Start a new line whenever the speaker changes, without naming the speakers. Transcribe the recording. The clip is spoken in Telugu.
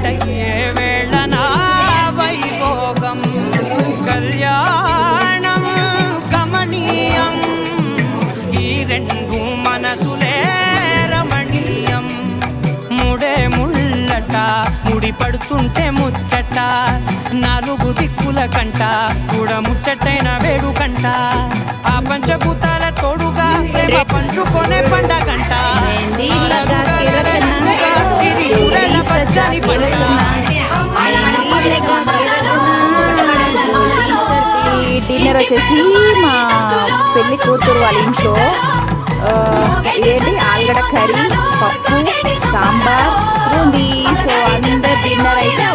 ఒక్కటయ్యే వేళన వైభోగం కళ్యాణం కమనీయం ఈ రెండు మనసులే రమణీయం ముడే ముళ్ళట ముడి పడుతుంటే ముచ్చట నాలుగు దిక్కుల కంట చూడ ముచ్చటైన వేడుకంట ఆ పంచభూతాల తోడుగా ప్రేమ పంచుకొనే పండగంట ఇది ఊరేల పచ్చని పంట
డిన్నర్ వచ్చేసి మా పెళ్లి కూతురు వాళ్ళ ఇంట్లో ఏంటి ఆలుగడ్డ కర్రీ, పప్పు, సాంబార్ ఉంది. సో అందరు డిన్నర్ అయితే